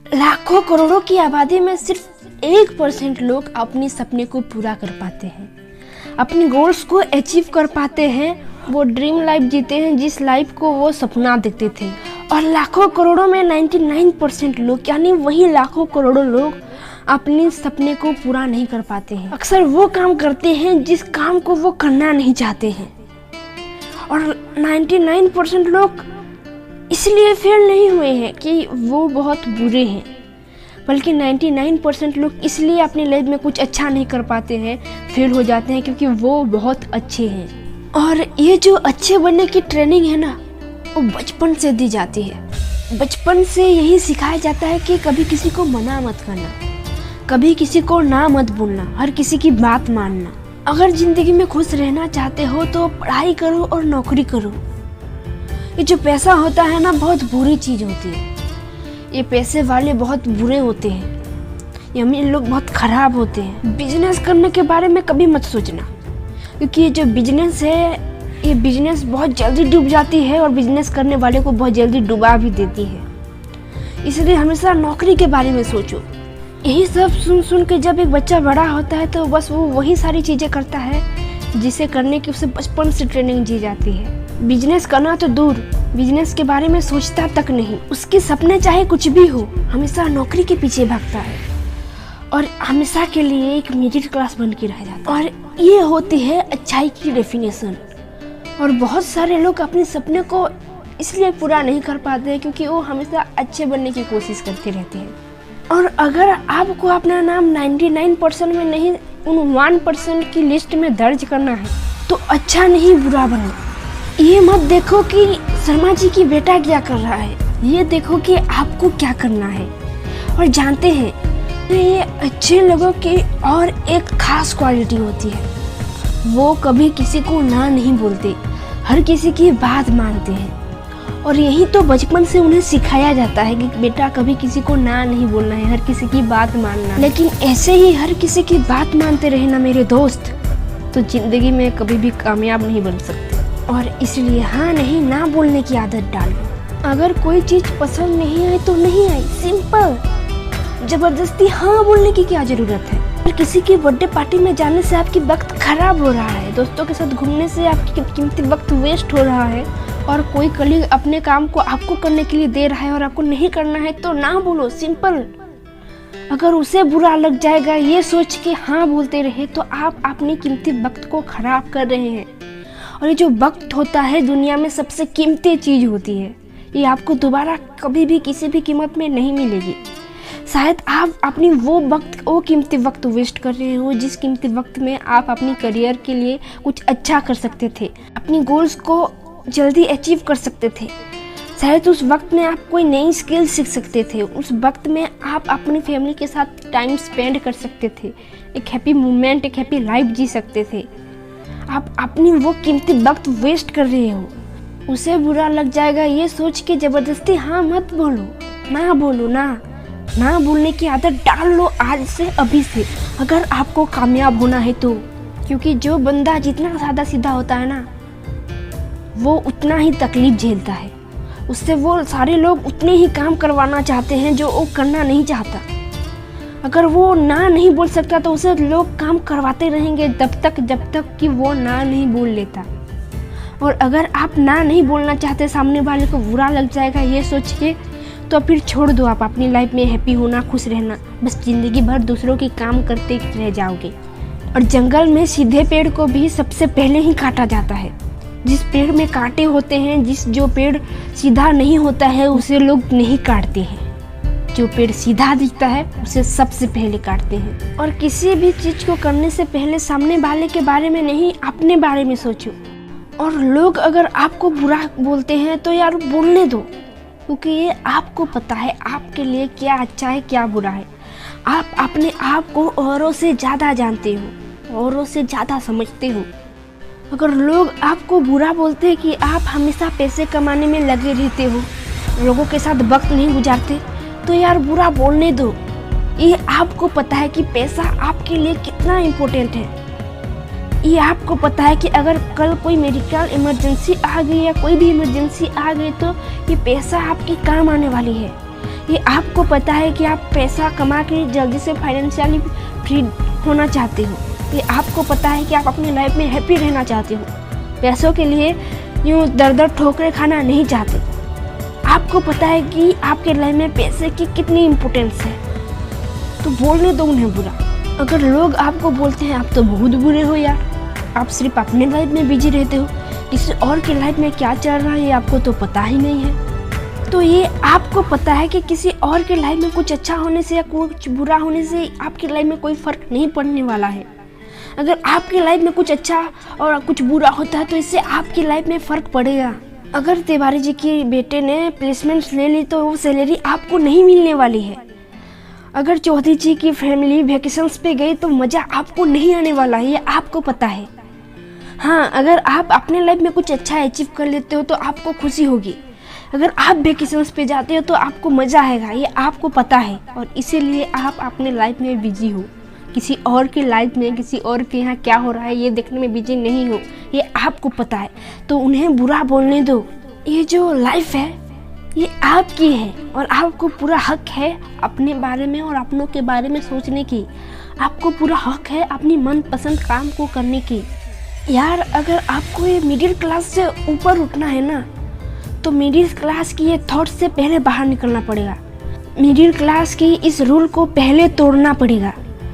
लाखों करोड़ों की आबादी में सिर्फ 1% लोग अपने सपने को पूरा कर पाते हैं, अपने गोल्स को अचीव कर पाते हैं। वो ड्रीम लाइफ जीते हैं जिस लाइफ को वो सपना देखते थे। और लाखों करोड़ों में 99% लोग, यानी वही लाखों करोड़ों लोग अपने सपने को पूरा नहीं कर पाते हैं। अक्सर वो काम करते हैं जिस काम को वो करना नहीं चाहते हैं। और 99% लोग इसलिए फेल नहीं हुए हैं कि वो बहुत बुरे हैं, बल्कि 99% लोग इसलिए अपनी लाइफ में कुछ अच्छा नहीं कर पाते हैं, फेल हो जाते हैं, क्योंकि वो बहुत अच्छे हैं। और ये जो अच्छे बनने की ट्रेनिंग है ना, वो बचपन से दी जाती है। बचपन से यही सिखाया जाता है कि कभी किसी को मना मत करना, कभी किसी को ना मत बोलना, हर किसी की बात मानना। अगर जिंदगी में खुश रहना चाहते हो तो पढ़ाई करो और नौकरी करो। ये जो पैसा होता है ना, बहुत बुरी चीज़ होती है। ये पैसे वाले बहुत बुरे होते हैं, ये अमीर लोग बहुत खराब होते हैं। बिजनेस करने के बारे में कभी मत सोचना, क्योंकि ये जो बिजनेस है, ये बिजनेस बहुत जल्दी डूब जाती है और बिजनेस करने वाले को बहुत जल्दी डुबा भी देती है। इसलिए हमेशा नौकरी के बारे में सोचो। यही सब सुन सुन के जब एक बच्चा बड़ा होता है तो बस वो वही सारी चीज़ें करता है जिसे करने की उसे बचपन से ट्रेनिंग दी जाती है। बिजनेस करना तो दूर, बिजनेस के बारे में सोचता तक नहीं। उसके सपने चाहे कुछ भी हो, हमेशा नौकरी के पीछे भागता है और हमेशा के लिए एक मिडिल क्लास बन के रह जाता है। और ये होती है अच्छाई की डेफिनेशन। और बहुत सारे लोग अपने सपने को इसलिए पूरा नहीं कर पाते हैं क्योंकि वो हमेशा अच्छे बनने की कोशिश करते रहते हैं। और अगर आपको अपना नाम 99% में नहीं, उन 1% की लिस्ट में दर्ज करना है तो अच्छा नहीं बुरा बनो। ये मत देखो कि शर्मा जी की बेटा क्या कर रहा है, ये देखो कि आपको क्या करना है। और जानते हैं, ये अच्छे लोगों की और एक खास क्वालिटी होती है, वो कभी किसी को ना नहीं बोलते, हर किसी की बात मानते हैं। और यही तो बचपन से उन्हें सिखाया जाता है कि बेटा कभी किसी को ना नहीं बोलना है, हर किसी की बात मानना। लेकिन ऐसे ही हर किसी की बात मानते रहे ना मेरे दोस्त, तो जिंदगी में कभी भी कामयाब नहीं बन सकते। और इसलिए हाँ नहीं ना बोलने की आदत डालो। अगर कोई चीज़ पसंद नहीं आई तो नहीं आई, सिंपल। जबरदस्ती हाँ बोलने की क्या ज़रूरत है। और किसी की बर्थडे पार्टी में जाने से आपकी वक्त खराब हो रहा है, दोस्तों के साथ घूमने से आपकी कीमती वक्त वेस्ट हो रहा है, और कोई कलीग अपने काम को आपको करने के लिए दे रहा है और आपको नहीं करना है तो ना बोलो, सिंपल। अगर उसे बुरा लग जाएगा ये सोच के हाँ बोलते रहे तो आप अपनी कीमती वक्त को खराब कर रहे हैं। और ये जो वक्त होता है दुनिया में सबसे कीमती चीज़ होती है, ये आपको दोबारा कभी भी किसी भी कीमत में नहीं मिलेगी। शायद आप अपनी वो कीमती वक्त वेस्ट कर रहे हो जिस कीमती वक्त में आप अपनी करियर के लिए कुछ अच्छा कर सकते थे, अपनी गोल्स को जल्दी अचीव कर सकते थे। शायद उस वक्त में आप कोई नई स्किल सीख सकते थे, उस वक्त में आप अपनी फैमिली के साथ टाइम स्पेंड कर सकते थे, एक हैप्पी मोमेंट, एक हैप्पी लाइफ जी सकते थे। आप अपनी वो कीमती वक्त वेस्ट कर रहे हो। उसे बुरा लग जाएगा ये सोच के जबरदस्ती हाँ मत बोलो, ना बोलो, ना बोलने की आदत डाल लो आज से, अभी से, अगर आपको कामयाब होना है तो। क्योंकि जो बंदा जितना सादा सीधा होता है ना, वो उतना ही तकलीफ झेलता है। उससे वो सारे लोग उतने ही काम करवाना चाहते हैं जो वो करना नहीं चाहता। अगर वो ना नहीं बोल सकता तो उसे लोग काम करवाते रहेंगे जब तक कि वो ना नहीं बोल लेता। और अगर आप ना नहीं बोलना चाहते, सामने वाले को बुरा लग जाएगा ये सोच के, तो फिर छोड़ दो। आप अपनी लाइफ में हैप्पी होना, खुश रहना, बस जिंदगी भर दूसरों की काम करते रह जाओगे। और जंगल में सीधे पेड़ को भी सबसे पहले ही काटा जाता है। जिस पेड़ में कांटे होते हैं, जो पेड़ सीधा नहीं होता है उसे लोग नहीं काटते हैं। जो पेड़ सीधा दिखता है उसे सबसे पहले काटते हैं। और किसी भी चीज़ को करने से पहले सामने वाले के बारे में नहीं, अपने बारे में सोचो। और लोग अगर आपको बुरा बोलते हैं तो यार बोलने दो, क्योंकि ये आपको पता है आपके लिए क्या अच्छा है क्या बुरा है। आप अपने आप को औरों से ज़्यादा जानते हो, औरों से ज़्यादा समझते हो। अगर लोग आपको बुरा बोलते हैं कि आप हमेशा पैसे कमाने में लगे रहते हो, लोगों के साथ वक्त नहीं गुजारते, तो यार बुरा बोलने दो। ये आपको पता है कि पैसा आपके लिए कितना इम्पोर्टेंट है। ये आपको पता है कि अगर कल कोई मेडिकल इमरजेंसी आ गई या कोई भी इमरजेंसी आ गई तो ये पैसा आपके काम आने वाली है। ये आपको पता है कि आप पैसा कमा के जल्दी से फाइनेंशियली फ्री होना चाहते हो। ये आपको पता है कि आप अपनी लाइफ में हैप्पी रहना चाहते हो, पैसों के लिए यूँ दर दर ठोकरें खाना नहीं चाहते। आपको पता है कि आपके लाइफ में पैसे की कितनी इम्पोर्टेंस है, तो बोलने दो उन्हें बुरा। अगर लोग आपको बोलते हैं आप तो बहुत बुरे हो यार, आप सिर्फ अपने लाइफ में बिजी रहते हो, किसी और की लाइफ में क्या चल रहा है ये आपको तो पता ही नहीं है, तो ये आपको पता है कि किसी और के लाइफ में कुछ अच्छा होने से या कुछ बुरा होने से आपकी लाइफ में कोई फ़र्क नहीं पड़ने वाला है। अगर आपकी लाइफ में कुछ अच्छा और कुछ बुरा होता है तो इससे आपकी लाइफ में फ़र्क पड़ेगा। अगर तिवारी जी के बेटे ने प्लेसमेंट्स ले ली तो वो सैलरी आपको नहीं मिलने वाली है। अगर चौधरी जी की फैमिली वेकेशंस पे गई तो मज़ा आपको नहीं आने वाला है, ये आपको पता है। हाँ, अगर आप अपने लाइफ में कुछ अच्छा अचीव कर लेते हो तो आपको खुशी होगी। अगर आप वेकेशंस पे जाते हो तो आपको मज़ा आएगा, ये आपको पता है। और इसीलिए आप अपने लाइफ में बिजी हो, किसी और की लाइफ में किसी और के यहाँ क्या हो रहा है ये देखने में बिजी नहीं हो, ये आपको पता है। तो उन्हें बुरा बोलने दो। ये जो लाइफ है ये आपकी है और आपको पूरा हक है अपने बारे में और अपनों के बारे में सोचने की। आपको पूरा हक है अपनी मनपसंद काम को करने की। यार, अगर आपको ये मिडिल क्लास से ऊपर उठना है ना तो मिडिल क्लास की ये थॉट से पहले बाहर निकलना पड़ेगा। मिडिल क्लास की इस रूल को पहले तोड़ना पड़ेगा,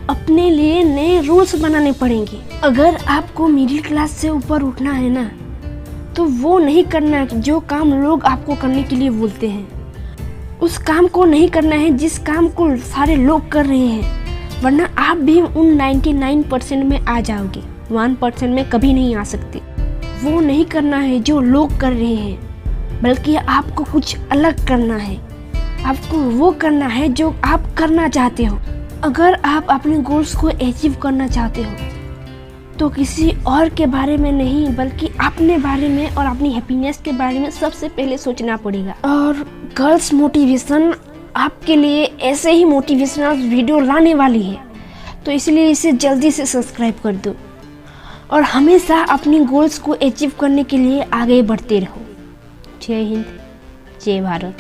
अपने लिए नए रूल्स बनाने पड़ेंगे। अगर आपको मिडिल क्लास से ऊपर उठना है ना तो वो नहीं करना है जो काम लोग आपको करने के लिए बोलते हैं। उस काम को नहीं करना है जिस काम को सारे लोग कर रहे हैं, वरना आप भी उन 99% में आ जाओगे, 1% में कभी नहीं आ सकते। वो नहीं करना है जो लोग कर रहे हैं, बल्कि आपको कुछ अलग करना है। आपको वो करना है जो आप करना चाहते हो। अगर आप अपने गोल्स को अचीव करना चाहते हो तो किसी और के बारे में नहीं बल्कि अपने बारे में और अपनी हैप्पीनेस के बारे में सबसे पहले सोचना पड़ेगा। और गर्ल्स मोटिवेशन आपके लिए ऐसे ही मोटिवेशनल वीडियो लाने वाली है, तो इसलिए इसे जल्दी से सब्सक्राइब कर दो और हमेशा अपनी गोल्स को अचीव करने के लिए आगे बढ़ते रहो। जय हिंद, जय भारत।